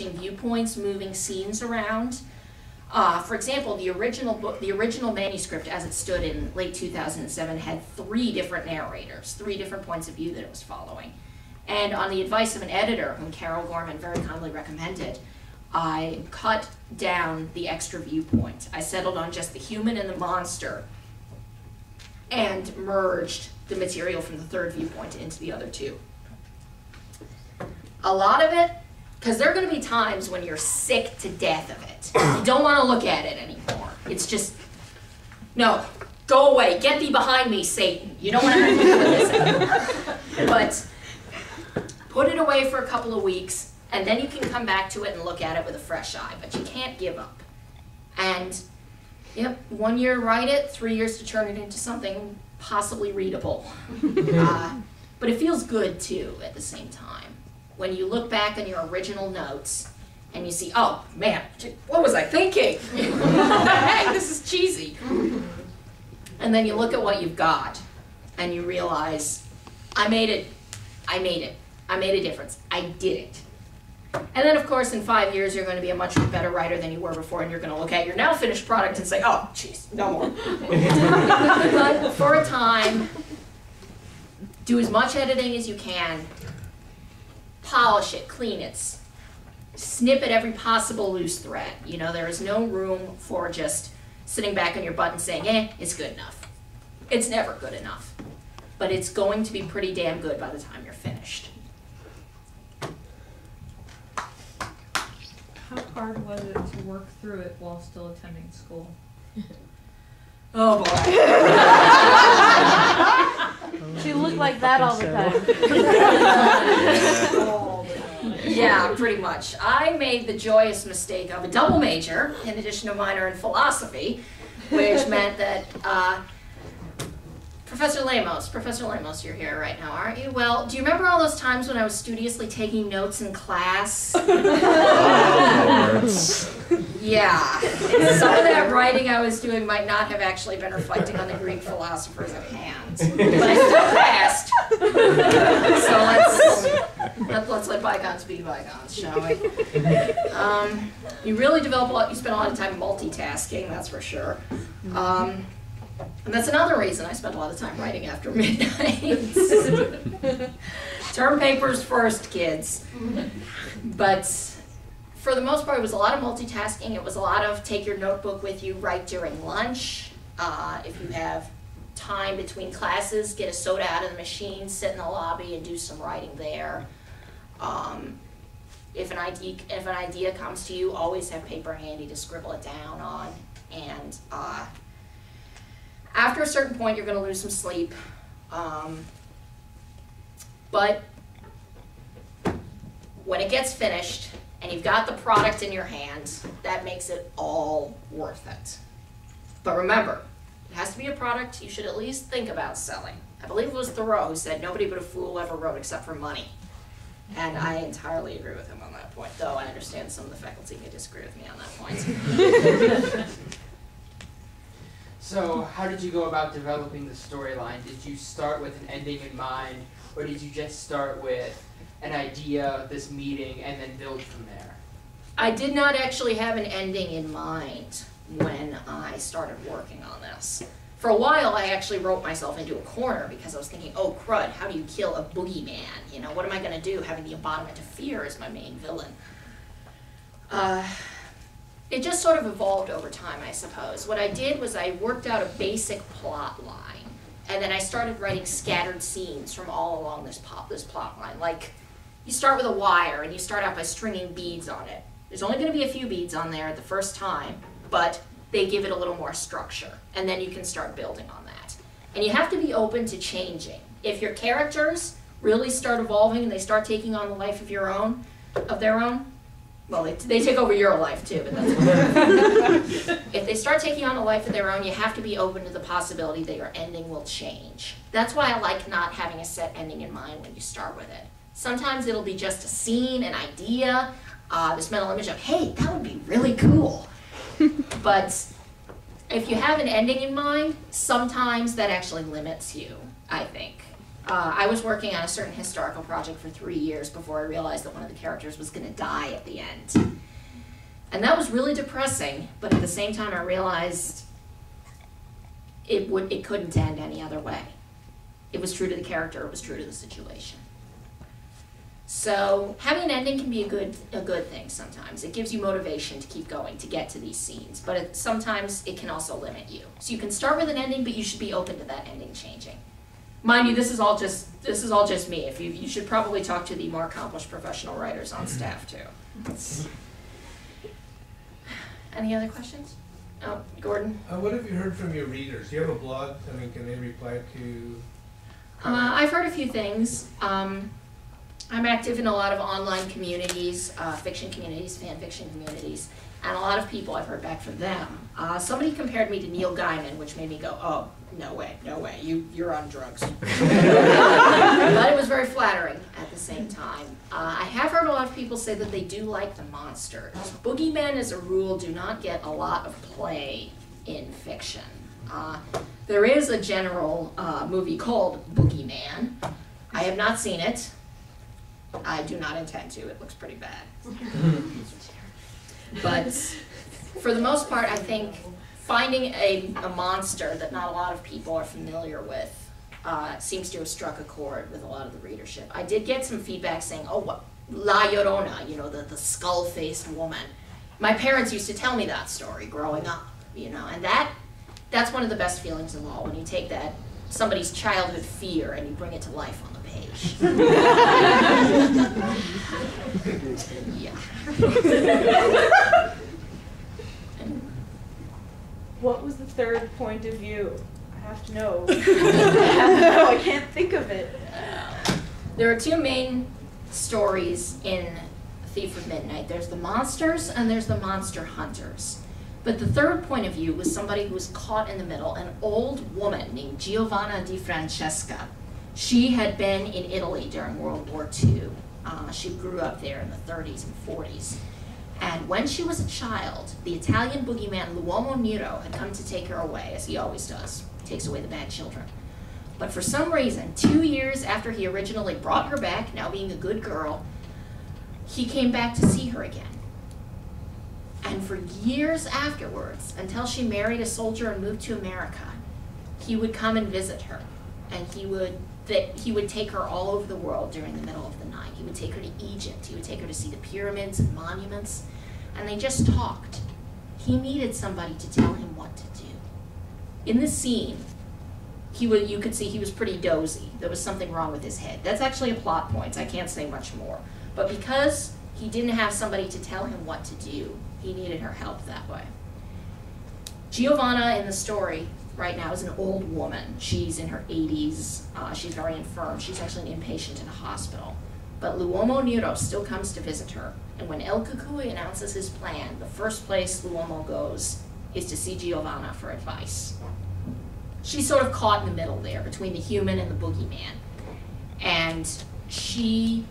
viewpoints, moving scenes around. For example, the original manuscript as it stood in late 2007 had 3 different narrators, 3 different points of view that it was following. And on the advice of an editor, whom Carol Gorman very kindly recommended, I cut down the extra viewpoint. I settled on just the human and the monster and merged the material from the 3rd viewpoint into the other 2. A lot of it, because there are going to be times when you're sick to death of it. You don't want to look at it anymore. It's just, no, go away. Get thee behind me, Satan. You don't want to have to do this anymore. But put it away for a couple of weeks, and then you can come back to it and look at it with a fresh eye. But you can't give up. And, yep, 1 year write it, 3 years to turn it into something possibly readable. But it feels good, too, at the same time. When you look back on your original notes and you see, oh man, what was I thinking? Hey, this is cheesy. And then you look at what you've got and you realize, I made it, I made a difference, I did it. And then of course in 5 years you're going to be a much better writer than you were before, and you're going to look at your now finished product and say, oh jeez, no more. But for a time, do as much editing as you can. Polish it, clean it, snip at every possible loose thread. You know, there is no room for just sitting back on your butt and saying, eh, it's good enough. It's never good enough. But it's going to be pretty damn good by the time you're finished. How hard was it to work through it while still attending school? Oh boy. She looked like that all the time. Yeah, pretty much. I made the joyous mistake of a double major, in addition to a minor in philosophy, which meant that Professor Lamos, you're here right now, aren't you? Well, do you remember all those times when I was studiously taking notes in class? Yeah. Some of that writing I was doing might not have actually been reflecting on the Greek philosophers at hand. But I still passed. So let's let bygones be bygones, shall we? You really develop a lot, you spend a lot of time multitasking, that's for sure. And that's another reason I spent a lot of time writing after midnight. Term papers first, kids. But for the most part, it was a lot of multitasking. It was a lot of take your notebook with you, write during lunch. If you have time between classes, get a soda out of the machine, sit in the lobby and do some writing there. If an idea comes to you, always have paper handy to scribble it down on. And after a certain point, you're going to lose some sleep. But when it gets finished and you've got the product in your hands, that makes it all worth it. But remember, it has to be a product you should at least think about selling. I believe it was Thoreau who said, nobody but a fool ever wrote except for money. And I entirely agree with him on that point, though I understand some of the faculty may disagree with me on that point. So how did you go about developing the storyline? Did you start with an ending in mind, or did you just start with an idea, this meeting, and then build from there? I did not actually have an ending in mind when I started working on this. For a while, I actually wrote myself into a corner because I was thinking, oh crud, how do you kill a boogeyman? You know, what am I going to do having the embodiment of fear as my main villain? It just sort of evolved over time, I suppose. What I did was I worked out a basic plot line, and then I started writing scattered scenes from all along this plot line. Like, you start with a wire, and you start out by stringing beads on it. There's only going to be a few beads on there the first time, but they give it a little more structure, and then you can start building on that. And you have to be open to changing. If your characters really start evolving and they start taking on the life of their own, well, they take over your life too, but that's what if they start taking on a life of their own, you have to be open to the possibility that your ending will change. That's why I like not having a set ending in mind when you start with it. Sometimes it'll be just a scene, an idea, this mental image of, hey, that would be really cool. But if you have an ending in mind, sometimes that actually limits you, I think. I was working on a certain historical project for 3 years before I realized that one of the characters was going to die at the end. And that was really depressing, but at the same time I realized it couldn't end any other way. It was true to the character, it was true to the situation. So having an ending can be a good thing sometimes. It gives you motivation to keep going, to get to these scenes, but sometimes it can also limit you. So you can start with an ending, but you should be open to that ending changing. Mind you, this is all just me. You should probably talk to the more accomplished professional writers on staff too. Any other questions? Oh, Gordon? What have you heard from your readers? Do you have a blog? I mean, can they reply to? I've heard a few things. I'm active in a lot of online communities, fiction communities, fan fiction communities, and a lot of people, I've heard back from them. Somebody compared me to Neil Gaiman, which made me go, oh, no way, you're on drugs. But it was very flattering at the same time. I have heard a lot of people say that they do like the monsters. Boogeymen, as a rule, do not get a lot of play in fiction. There is a general movie called Boogeyman. I have not seen it. I do not intend to. It looks pretty bad. But for the most part, I think finding a monster that not a lot of people are familiar with seems to have struck a chord with a lot of the readership. I did get some feedback saying, oh, what, La Llorona, you know, the skull-faced woman. My parents used to tell me that story growing up, you know, and that's one of the best feelings of all, when you take that, somebody's childhood fear, and you bring it to life on the page. Yeah. What was the third point of view? I have to know. I have to know. I can't think of it. There are two main stories in Thief of Midnight. There's the monsters and there's the monster hunters. But the third point of view was somebody who was caught in the middle, an old woman named Giovanna di Francesca. She had been in Italy during World War II. She grew up there in the 30s and 40s. And when she was a child, the Italian boogeyman L'Uomo Nero had come to take her away, as he always does. He takes away the bad children. But for some reason, 2 years after he originally brought her back, now being a good girl, he came back to see her again. And for years afterwards, until she married a soldier and moved to America, he would come and visit her. And he would take her all over the world during the middle of the night. He would take her to Egypt. He would take her to see the pyramids and monuments. And they just talked. He needed somebody to tell him what to do. In the scene, you could see he was pretty dozy. There was something wrong with his head. That's actually a plot point. I can't say much more. But because he didn't have somebody to tell him what to do, he needed her help that way. Giovanna in the story right now is an old woman. She's in her 80s. She's very infirm. She's actually an inpatient in a hospital. But L'Uomo Nero still comes to visit her. And when El Cucuy announces his plan, the first place L'Uomo goes is to see Giovanna for advice. She's sort of caught in the middle there between the human and the boogeyman. And she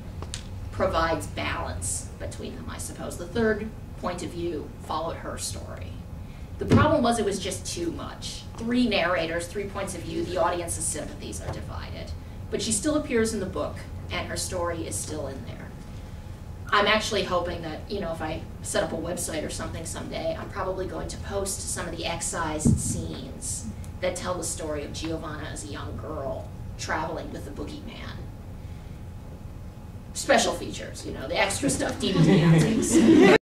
provides balance between them, I suppose. The third point of view followed her story. The problem was it was just too much. 3 narrators, 3 points of view, the audience's sympathies are divided. But she still appears in the book, and her story is still in there. I'm actually hoping that, you know, if I set up a website or something someday, I'm probably going to post some of the excised scenes that tell the story of Giovanna as a young girl traveling with the boogeyman. Special features, you know, the extra stuff, DVD outtakes.